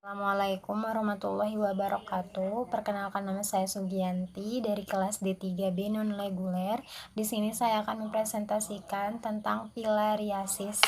Assalamualaikum warahmatullahi wabarakatuh. Perkenalkan, nama saya Sugianti dari kelas D3B non-reguler. Di sini saya akan mempresentasikan tentang filariasis.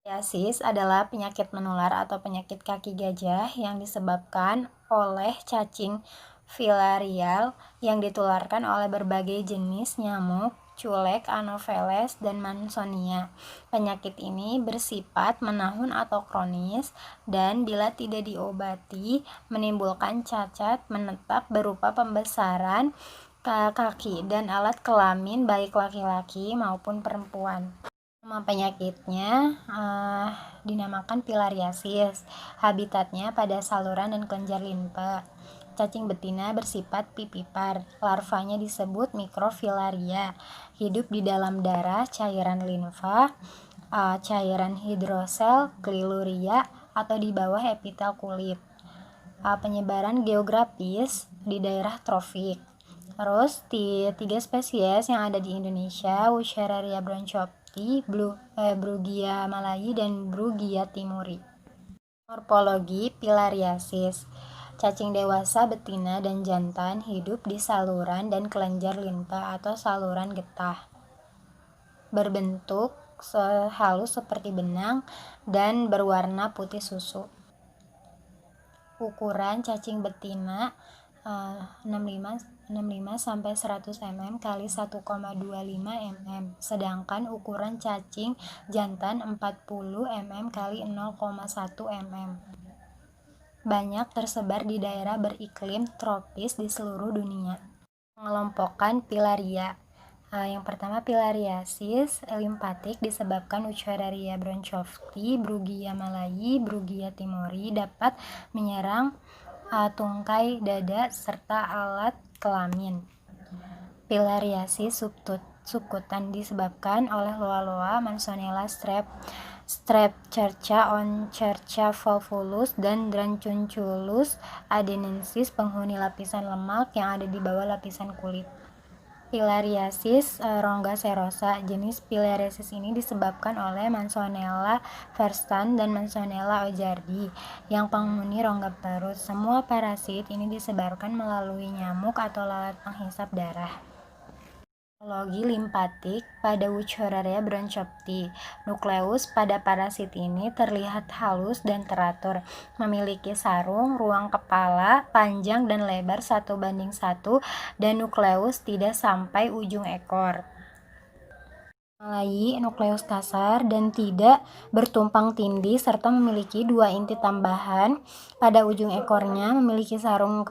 Filariasis adalah penyakit menular atau penyakit kaki gajah yang disebabkan oleh cacing filarial yang ditularkan oleh berbagai jenis nyamuk, culek, anopheles, dan mansonia. Penyakit ini bersifat menahun atau kronis dan bila tidak diobati menimbulkan cacat menetap berupa pembesaran kaki dan alat kelamin baik laki-laki maupun perempuan. Nama penyakitnya dinamakan filariasis. Habitatnya pada saluran dan kelenjar limpa. Cacing betina bersifat pipipar. Larvanya disebut mikrofilaria. Hidup di dalam darah, cairan limfa, cairan hidrosel, gliluria, atau di bawah epitel kulit. Penyebaran geografis di daerah tropik. Terus di 3 spesies yang ada di Indonesia, Wuchereria bronchopti, Brugia malayi, dan Brugia timuri. Morfologi filariasis. Cacing dewasa betina dan jantan hidup di saluran dan kelenjar limpa atau saluran getah. Berbentuk halus seperti benang dan berwarna putih susu. Ukuran cacing betina 65 sampai 100 mm kali 1,25 mm, sedangkan ukuran cacing jantan 40 mm kali 0,1 mm. Banyak tersebar di daerah beriklim tropis di seluruh dunia. Mengelompokkan filaria. Yang pertama, filariasis limpatik disebabkan Wuchereria bronchopti, Brugia malayi, Brugia timuri dapat menyerang tungkai dada serta alat kelamin. Filariasis subkutan disebabkan oleh loa-loa, Manzonella strepcerca, Oncherca volvulus, dan Dracunculus adenensis, penghuni lapisan lemak yang ada di bawah lapisan kulit. Filariasis rongga serosa. Jenis filariasis ini disebabkan oleh Manzonella ferstan dan Manzonella ojardi yang penghuni rongga perut. Semua parasit ini disebarkan melalui nyamuk atau lalat penghisap darah. Morfologi limpatik pada Wuchereria bronchopti. Nukleus pada parasit ini terlihat halus dan teratur, memiliki sarung ruang kepala panjang dan lebar 1:1 dan nukleus tidak sampai ujung ekor. Malayi nukleus kasar dan tidak bertumpang tindih serta memiliki 2 inti tambahan pada ujung ekornya, memiliki sarung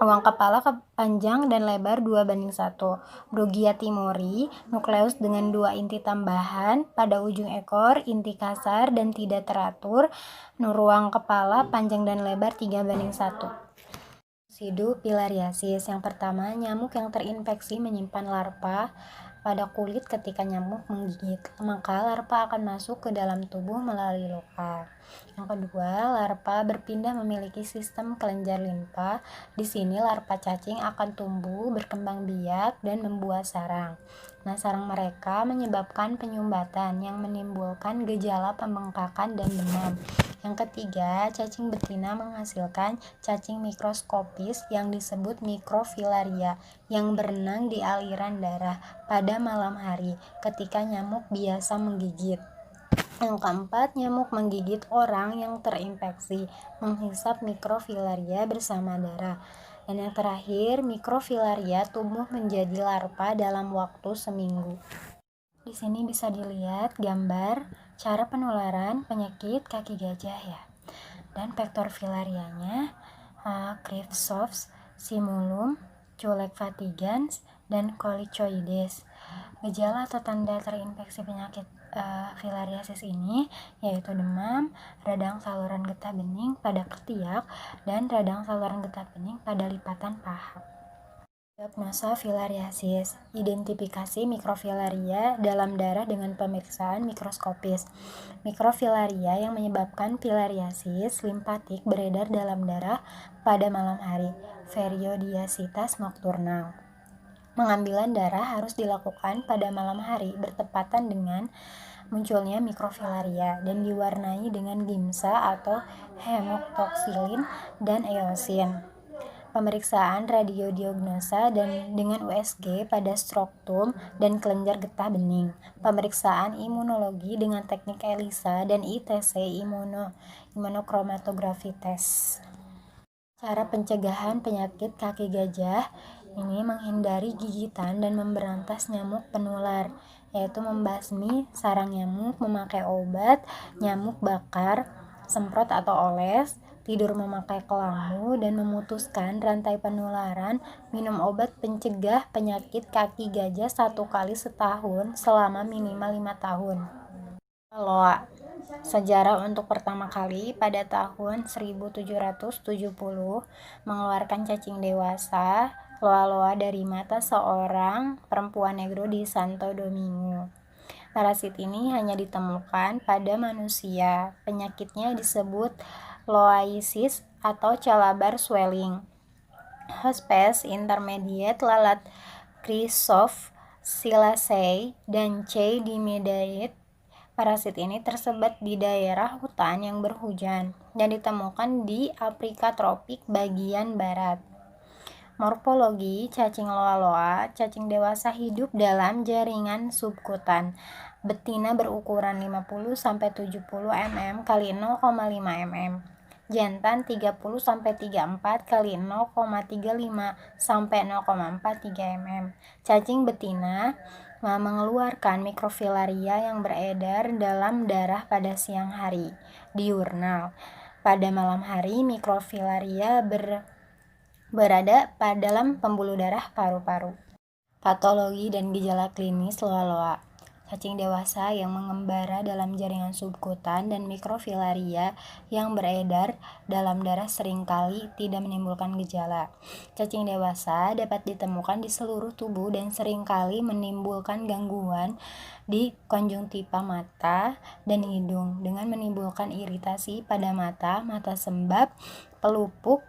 ruang kepala panjang dan lebar 2:1. Brugia timuri nukleus dengan 2 inti tambahan pada ujung ekor, inti kasar dan tidak teratur, ruang kepala panjang dan lebar 3:1. Residu filariasis. Yang pertama, nyamuk yang terinfeksi menyimpan larva pada kulit ketika nyamuk menggigit, maka larva akan masuk ke dalam tubuh melalui luka. Yang kedua, larva berpindah memiliki sistem kelenjar limpa. Di sini larva cacing akan tumbuh, berkembang biak, dan membuat sarang. Nah, sarang mereka menyebabkan penyumbatan yang menimbulkan gejala pembengkakan dan demam. Yang ketiga, cacing betina menghasilkan cacing mikroskopis yang disebut mikrofilaria yang berenang di aliran darah pada malam hari ketika nyamuk biasa menggigit. Yang keempat, nyamuk menggigit orang yang terinfeksi, menghisap mikrofilaria bersama darah. Dan yang terakhir, mikrofilaria tumbuh menjadi larva dalam waktu seminggu. Di sini bisa dilihat gambar cara penularan penyakit kaki gajah ya. Dan vektor filarianya Cribsops, Simulum, Culek fatigans, dan Colicoides. Gejala atau tanda terinfeksi penyakit filariasis ini yaitu demam, radang saluran getah bening pada ketiak, dan radang saluran getah bening pada lipatan paha. Diagnosa filariasis. Identifikasi mikrofilaria dalam darah dengan pemeriksaan mikroskopis. Mikrofilaria yang menyebabkan filariasis limpatik beredar dalam darah pada malam hari. Periodisitas nokturnal. Pengambilan darah harus dilakukan pada malam hari bertepatan dengan munculnya mikrofilaria dan diwarnai dengan gimsa atau hemotoksilin dan eosin. Pemeriksaan radiodiagnosa dan dengan USG pada struktum dan kelenjar getah bening. Pemeriksaan imunologi dengan teknik ELISA dan ITC imunochromatografi tes. Cara pencegahan penyakit kaki gajah ini menghindari gigitan dan memberantas nyamuk penular, yaitu membasmi sarang nyamuk, memakai obat nyamuk bakar, semprot atau oles, tidur memakai kelambu, dan memutuskan rantai penularan, minum obat pencegah penyakit kaki gajah 1 kali setahun selama minimal 5 tahun. Loa. Sejarah untuk pertama kali pada tahun 1770 mengeluarkan cacing dewasa loa-loa dari mata seorang perempuan negro di Santo Domingo. Parasit ini hanya ditemukan pada manusia. Penyakitnya disebut loaisis atau calabar swelling. Hospes intermediate lalat Chrysophyllaceae dan C. dimidae. Parasit ini tersebar di daerah hutan yang berhujan dan ditemukan di Afrika tropik bagian barat. Morfologi cacing loa-loa. Cacing dewasa hidup dalam jaringan subkutan. Betina berukuran 50-70 mm x 0,5 mm. Jantan 30-34 x 0,35 sampai 0,43 mm. Cacing betina mengeluarkan mikrofilaria yang beredar dalam darah pada siang hari, diurnal. Pada malam hari, mikrofilaria berada dalam pembuluh darah paru-paru. Patologi dan gejala klinis loa-loa. Cacing dewasa yang mengembara dalam jaringan subkutan dan mikrofilaria yang beredar dalam darah seringkali tidak menimbulkan gejala. Cacing dewasa dapat ditemukan di seluruh tubuh dan seringkali menimbulkan gangguan di konjungtiva mata dan hidung dengan menimbulkan iritasi pada mata sembab, pelupuk,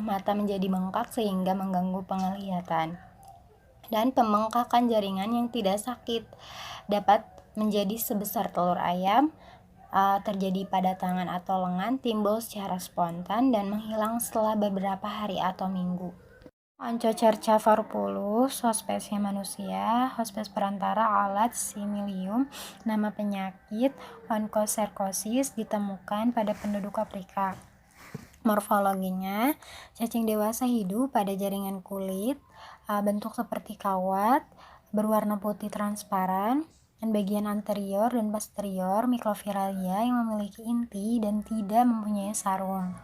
mata menjadi bengkak sehingga mengganggu penglihatan. Dan pembengkakan jaringan yang tidak sakit dapat menjadi sebesar telur ayam, terjadi pada tangan atau lengan, timbul secara spontan dan menghilang setelah beberapa hari atau minggu. Onchocerca varupulus, hospesnya manusia, hospes perantara alat similium. Nama penyakit onchocercosis ditemukan pada penduduk Afrika. Morfologinya, cacing dewasa hidup pada jaringan kulit, bentuk seperti kawat, berwarna putih transparan, dan bagian anterior dan posterior mikrofilaria yang memiliki inti dan tidak mempunyai sarung.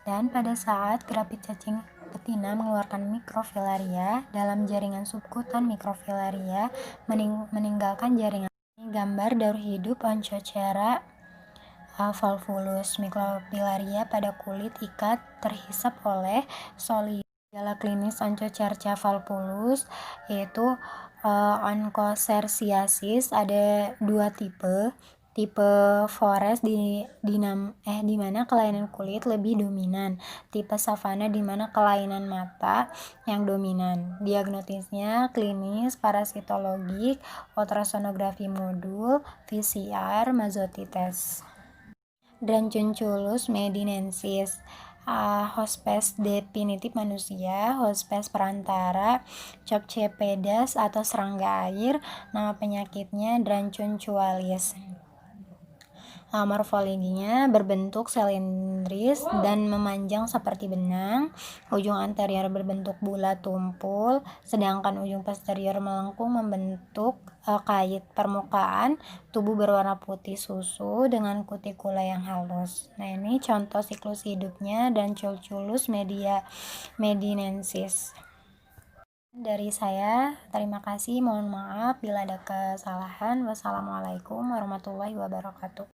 Dan pada saat grafit cacing betina mengeluarkan mikrofilaria dalam jaringan subkutan mikrofilaria meninggalkan jaringan. Ini gambar daur hidup Onchocerca valvulus. Mikrofilaria pada kulit ikat terhisap oleh solium. Gejala klinis Onchocerca valvulus yaitu onchocerciasis. Ada 2 tipe. Tipe forest di mana kelainan kulit lebih dominan. Tipe savana di mana kelainan mata yang dominan. Diagnosisnya klinis, parasitologik, ultrasonografi modul, PCR, Mazzoti tes. Draconculus medinensis, hospes definitif manusia, hospes perantara, Copcepedas atau serangga air. Nama penyakitnya Draconcualis. Morfologinya berbentuk silindris dan memanjang seperti benang. Ujung anterior berbentuk bulat tumpul, sedangkan ujung posterior melengkung membentuk kait. Permukaan tubuh berwarna putih susu dengan kutikula yang halus. Nah, ini contoh siklus hidupnya Draconculus medinensis. Dari saya, terima kasih. Mohon maaf bila ada kesalahan. Wassalamualaikum warahmatullahi wabarakatuh.